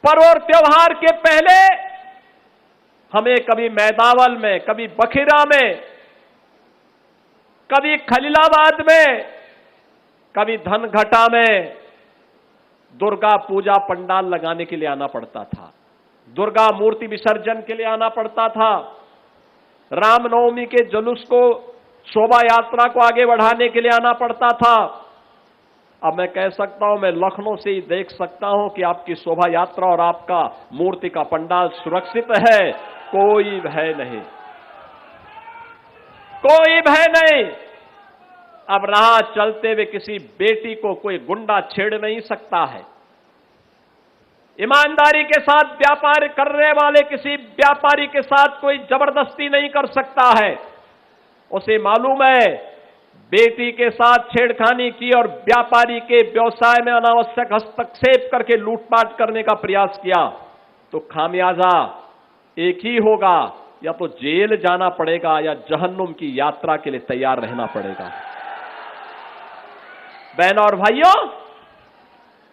पर्व और त्योहार के पहले हमें कभी मैदावल में, कभी बखिरा में, कभी खलीलाबाद में, कभी धनघटा में दुर्गा पूजा पंडाल लगाने के लिए आना पड़ता था, दुर्गा मूर्ति विसर्जन के लिए आना पड़ता था, रामनवमी के जुलूस को, शोभा यात्रा को आगे बढ़ाने के लिए आना पड़ता था। अब मैं कह सकता हूं, मैं लखनऊ से ही देख सकता हूं कि आपकी शोभा यात्रा और आपका मूर्ति का पंडाल सुरक्षित है, कोई भय नहीं, कोई भय नहीं। अब राह चलते हुए किसी बेटी को कोई गुंडा छेड़ नहीं सकता है। ईमानदारी के साथ व्यापार करने वाले किसी व्यापारी के साथ कोई जबरदस्ती नहीं कर सकता है। उसे मालूम है बेटी के साथ छेड़खानी की और व्यापारी के व्यवसाय में अनावश्यक हस्तक्षेप करके लूटपाट करने का प्रयास किया तो खामियाजा एक ही होगा, या तो जेल जाना पड़ेगा या जहन्नुम की यात्रा के लिए तैयार रहना पड़ेगा। बहनों और भाइयों,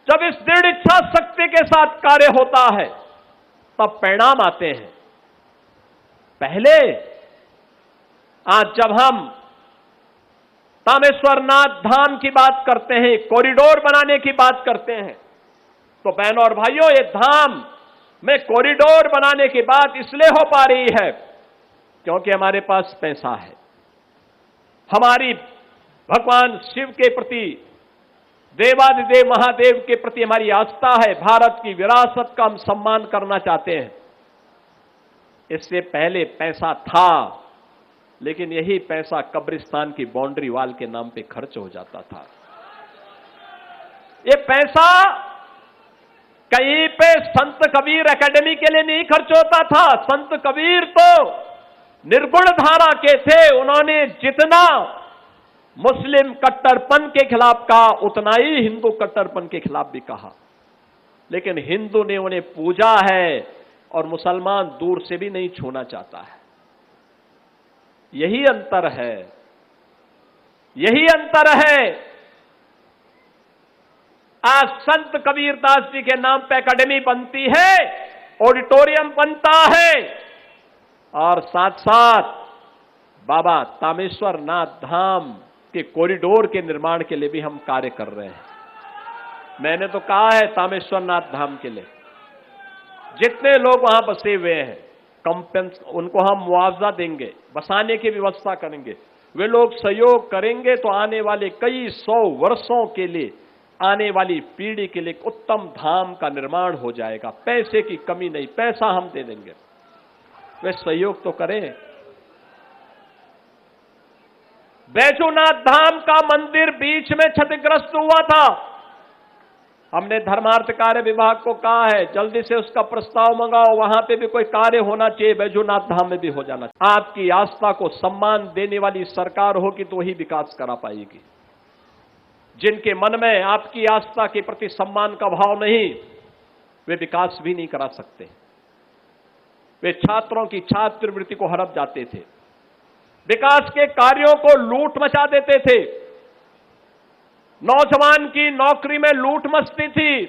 जब इस दृढ़ इच्छा शक्ति के साथ कार्य होता है तब परिणाम आते हैं। पहले आज जब हम तामेश्वरनाथ धाम की बात करते हैं, कॉरिडोर बनाने की बात करते हैं, तो बहनों और भाइयों, ये धाम में कॉरिडोर बनाने की बात इसलिए हो पा रही है क्योंकि हमारे पास पैसा है, हमारी भगवान शिव के प्रति, देवादिदेव महादेव के प्रति हमारी आस्था है, भारत की विरासत का हम सम्मान करना चाहते हैं। इससे पहले पैसा था, लेकिन यही पैसा कब्रिस्तान की बाउंड्री वॉल के नाम पे खर्च हो जाता था। ये पैसा कहीं पे संत कबीर एकेडमी के लिए नहीं खर्च होता था। संत कबीर तो निर्गुण धारा के थे, उन्होंने जितना मुस्लिम कट्टरपन के खिलाफ कहा उतना ही हिंदू कट्टरपन के खिलाफ भी कहा, लेकिन हिंदू ने उन्हें पूजा है और मुसलमान दूर से भी नहीं छूना चाहता है। यही अंतर है, यही अंतर है। आज संत कबीरदास जी के नाम पे एकेडमी बनती है, ऑडिटोरियम बनता है, और साथ साथ बाबा तामेश्वरनाथ धाम के कॉरिडोर के निर्माण के लिए भी हम कार्य कर रहे हैं। मैंने तो कहा है तामेश्वरनाथ धाम के लिए जितने लोग वहां बसे हुए हैं, उनको हम मुआवजा देंगे, बसाने की व्यवस्था करेंगे, वे लोग सहयोग करेंगे तो आने वाले कई 100 वर्षों के लिए, आने वाली पीढ़ी के लिए उत्तम धाम का निर्माण हो जाएगा। पैसे की कमी नहीं, पैसा हम दे देंगे, वे सहयोग तो करें। बैजूनाथ धाम का मंदिर बीच में क्षतिग्रस्त हुआ था, हमने धर्मार्थ कार्य विभाग को कहा है जल्दी से उसका प्रस्ताव मंगाओ, वहां पे भी कोई कार्य होना चाहिए, बैजूनाथ धाम में भी हो जाना चाहिए। आपकी आस्था को सम्मान देने वाली सरकार होगी तो ही विकास करा पाएगी। जिनके मन में आपकी आस्था के प्रति सम्मान का भाव नहीं, वे विकास भी नहीं करा सकते। वे छात्रों की छात्रवृत्ति को हड़प जाते थे, विकास के कार्यों को लूट मचा देते थे, नौजवान की नौकरी में लूट मचती थी,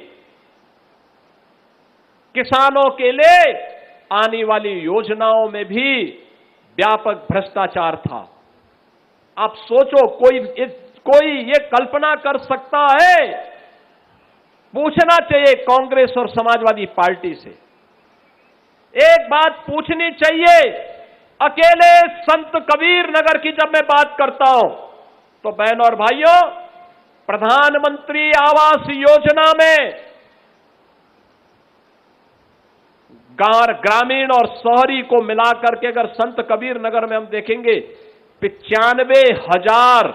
किसानों के लिए आने वाली योजनाओं में भी व्यापक भ्रष्टाचार था। आप सोचो, कोई ये कल्पना कर सकता है? पूछना चाहिए कांग्रेस और समाजवादी पार्टी से, एक बात पूछनी चाहिए। अकेले संत कबीर नगर की जब मैं बात करता हूं तो बहनों और भाइयों, प्रधानमंत्री आवास योजना में ग्रामीण और शहरी को मिलाकर के अगर संत कबीर नगर में हम देखेंगे 95,000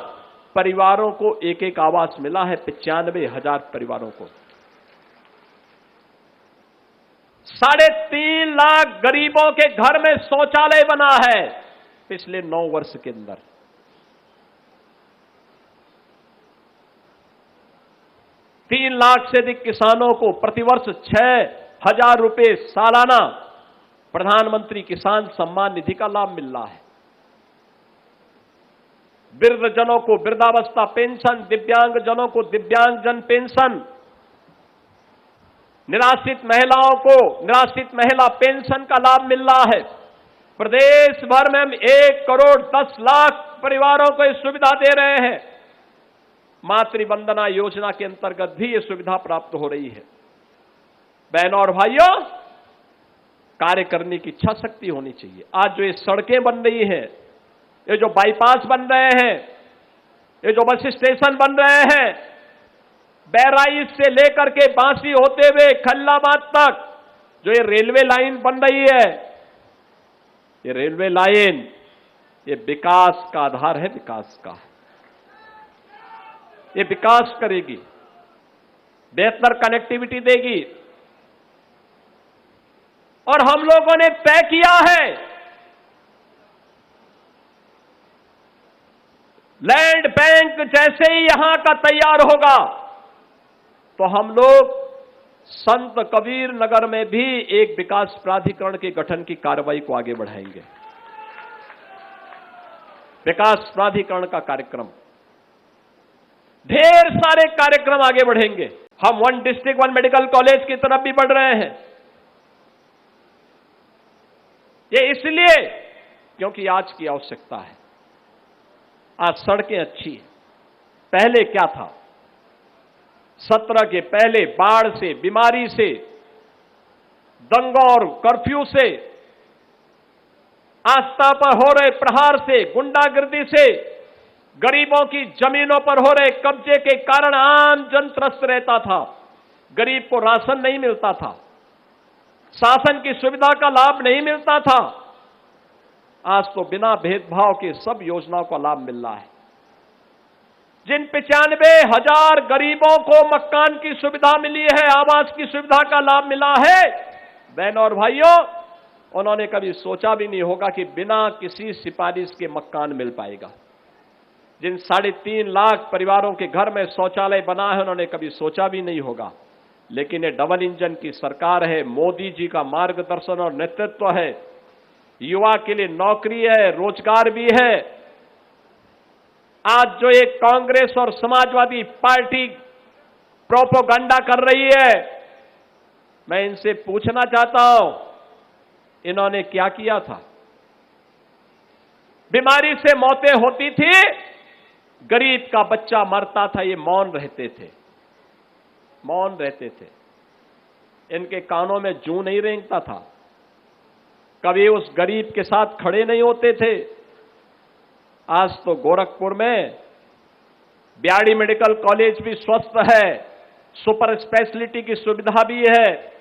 परिवारों को एक एक आवास मिला है। 95,000 परिवारों को, 3.5 लाख गरीबों के घर में शौचालय बना है पिछले 9 वर्ष के अंदर। तीन लाख से अधिक किसानों को प्रतिवर्ष 6,000 रुपए सालाना प्रधानमंत्री किसान सम्मान निधि का लाभ मिल रहा है। वृद्धजनों को वृद्धावस्था पेंशन, दिव्यांगजनों को दिव्यांगजन पेंशन, निराश्रित महिलाओं को निराश्रित महिला पेंशन का लाभ मिल रहा है। प्रदेश भर में हम 1 करोड़ 10 लाख परिवारों को यह सुविधा दे रहे हैं। मातृवंदना योजना के अंतर्गत भी यह सुविधा प्राप्त हो रही है। बहनों और भाइयों, कार्य करने की इच्छा शक्ति होनी चाहिए। आज जो ये सड़कें बन रही हैं, ये जो बाईपास बन रहे हैं, ये जो बस स्टेशन बन रहे हैं, बहराइच से लेकर के बांसी होते हुए खल्लाबाद तक जो ये रेलवे लाइन बन रही है, ये रेलवे लाइन ये विकास का आधार है, विकास का। ये विकास करेगी, बेहतर कनेक्टिविटी देगी। और हम लोगों ने तय किया है, लैंड बैंक जैसे ही यहां का तैयार होगा तो हम लोग संत कबीर नगर में भी एक विकास प्राधिकरण के गठन की कार्रवाई को आगे बढ़ाएंगे। विकास प्राधिकरण का कार्यक्रम, ढेर सारे कार्यक्रम आगे बढ़ेंगे। हम 1 डिस्ट्रिक्ट 1 मेडिकल कॉलेज की तरफ भी बढ़ रहे हैं। ये इसलिए क्योंकि आज की आवश्यकता है। आज सड़कें अच्छी हैं। पहले क्या था? 17 के पहले बाढ़ से, बीमारी से, दंगों और कर्फ्यू से, आस्था पर हो रहे प्रहार से, गुंडागर्दी से, गरीबों की जमीनों पर हो रहे कब्जे के कारण आम जन त्रस्त रहता था। गरीब को राशन नहीं मिलता था, शासन की सुविधा का लाभ नहीं मिलता था। आज तो बिना भेदभाव के सब योजनाओं का लाभ मिल रहा है। जिन 95,000 गरीबों को मकान की सुविधा मिली है, आवास की सुविधा का लाभ मिला है, बहनों और भाइयों, उन्होंने कभी सोचा भी नहीं होगा कि बिना किसी सिफारिश के मकान मिल पाएगा। जिन 3.5 लाख परिवारों के घर में शौचालय बना है, उन्होंने कभी सोचा भी नहीं होगा। लेकिन ये डबल इंजन की सरकार है, मोदी जी का मार्गदर्शन और नेतृत्व है, युवा के लिए नौकरी है, रोजगार भी है। आज जो एक कांग्रेस और समाजवादी पार्टी प्रोपोगंडा कर रही है, मैं इनसे पूछना चाहता हूं, इन्होंने क्या किया था? बीमारी से मौतें होती थी, गरीब का बच्चा मरता था, ये मौन रहते थे, मौन रहते थे। इनके कानों में जूं नहीं रेंगता था, कभी उस गरीब के साथ खड़े नहीं होते थे। आज तो गोरखपुर में बीआरडी मेडिकल कॉलेज भी स्वस्थ है, सुपर स्पेशलिटी की सुविधा भी है,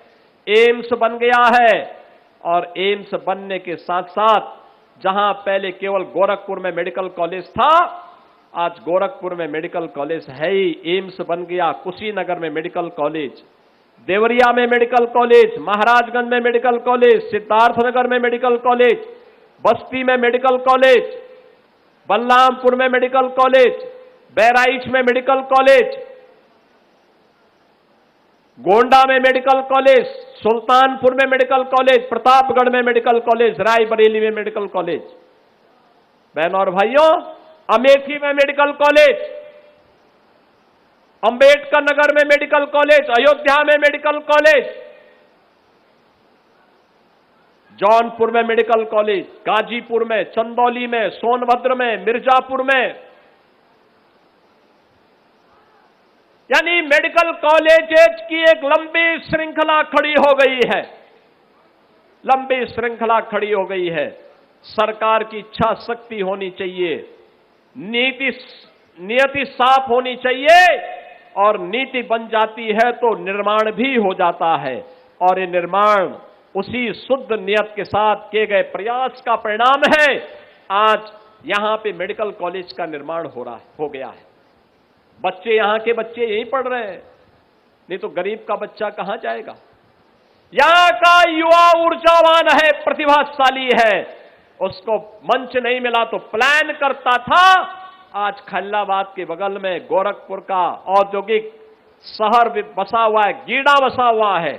एम्स बन गया है। और एम्स बनने के साथ साथ जहां पहले केवल गोरखपुर में मेडिकल कॉलेज था, आज गोरखपुर में मेडिकल कॉलेज है ही, एम्स बन गया। कुशीनगर में मेडिकल कॉलेज, देवरिया में मेडिकल कॉलेज, महाराजगंज में मेडिकल कॉलेज, सिद्धार्थनगर में मेडिकल कॉलेज, बस्ती में मेडिकल कॉलेज, बलरामपुर में मेडिकल कॉलेज, बहराइच में मेडिकल कॉलेज, गोंडा में मेडिकल कॉलेज, सुल्तानपुर में मेडिकल कॉलेज, प्रतापगढ़ में मेडिकल कॉलेज, रायबरेली में मेडिकल कॉलेज। बहनों और भाइयों, अमेठी में मेडिकल कॉलेज, अंबेडकर नगर में मेडिकल कॉलेज, अयोध्या में मेडिकल कॉलेज, जौनपुर में मेडिकल कॉलेज, गाजीपुर में, चंदौली में, सोनभद्र में, मिर्जापुर में। यानी मेडिकल कॉलेजेस की एक लंबी श्रृंखला खड़ी हो गई है, लंबी श्रृंखला खड़ी हो गई है। सरकार की इच्छा शक्ति होनी चाहिए, नियति साफ होनी चाहिए, और नीति बन जाती है तो निर्माण भी हो जाता है। और ये निर्माण उसी शुद्ध नियत के साथ किए गए प्रयास का परिणाम है। आज यहां पे मेडिकल कॉलेज का निर्माण हो गया है। बच्चे, यहां के बच्चे यहीं पढ़ रहे हैं, नहीं तो गरीब का बच्चा कहां जाएगा? यहां का युवा ऊर्जावान है, प्रतिभाशाली है, उसको मंच नहीं मिला तो प्लान करता था। आज खल्लाबाद के बगल में गोरखपुर का औद्योगिक शहर बसा हुआ है, गीड़ा बसा हुआ है।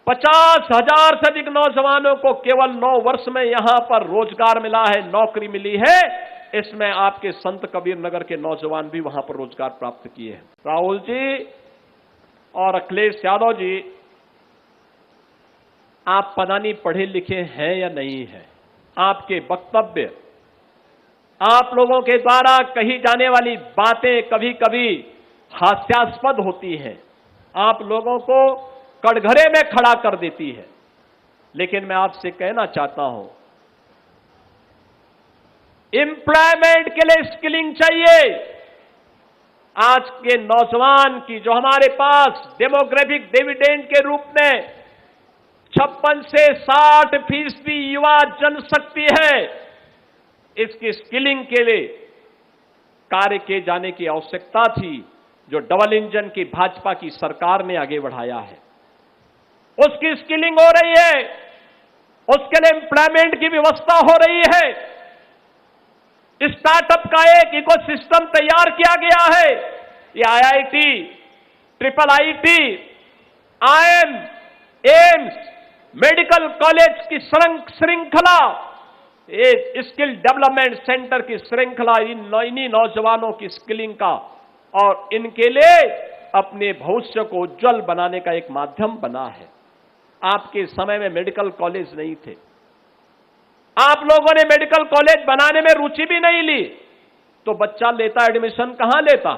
50,000 से अधिक नौजवानों को केवल 9 वर्ष में यहां पर रोजगार मिला है, नौकरी मिली है। इसमें आपके संत कबीर नगर के नौजवान भी वहां पर रोजगार प्राप्त किए हैं। राहुल जी और अखिलेश यादव जी आप पता नहीं पढ़े लिखे हैं या नहीं हैं। आपके वक्तव्य, आप लोगों के द्वारा कही जाने वाली बातें कभी कभी हास्यास्पद होती हैं, आप लोगों को कटघरे में खड़ा कर देती है। लेकिन मैं आपसे कहना चाहता हूं, एम्प्लॉयमेंट के लिए स्किलिंग चाहिए। आज के नौजवान की जो हमारे पास डेमोग्राफिक डिविडेंड के रूप में 56 से 60% युवा जनशक्ति है, इसकी स्किलिंग के लिए कार्य किए जाने की आवश्यकता थी, जो डबल इंजन की भाजपा की सरकार ने आगे बढ़ाया है। उसकी स्किलिंग हो रही है, उसके लिए एम्प्लॉयमेंट की व्यवस्था हो रही है, स्टार्टअप का एक इकोसिस्टम तैयार किया गया है। ये IIT, IIIT, IIM, AIIMS, medical college की श्रृंखला, ये स्किल डेवलपमेंट सेंटर की श्रृंखला इन्हीं नौजवानों की स्किलिंग का और इनके लिए अपने भविष्य को उज्जवल बनाने का एक माध्यम बना है। आपके समय में मेडिकल कॉलेज नहीं थे, आप लोगों ने मेडिकल कॉलेज बनाने में रुचि भी नहीं ली, तो बच्चा लेता एडमिशन कहां लेता?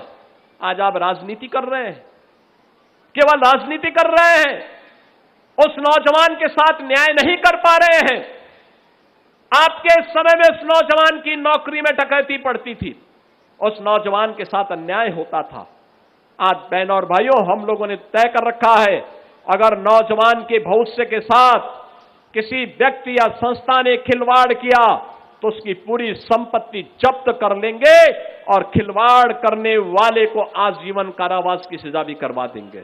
आज आप राजनीति कर रहे हैं, केवल राजनीति कर रहे हैं, उस नौजवान के साथ न्याय नहीं कर पा रहे हैं। आपके समय में उस नौजवान की नौकरी में डकैती पड़ती थी, उस नौजवान के साथ अन्याय होता था। आज बहनों और भाइयों, हम लोगों ने तय कर रखा है, अगर नौजवान के भविष्य के साथ किसी व्यक्ति या संस्था ने खिलवाड़ किया तो उसकी पूरी संपत्ति जब्त कर लेंगे और खिलवाड़ करने वाले को आजीवन कारावास की सजा भी करवा देंगे।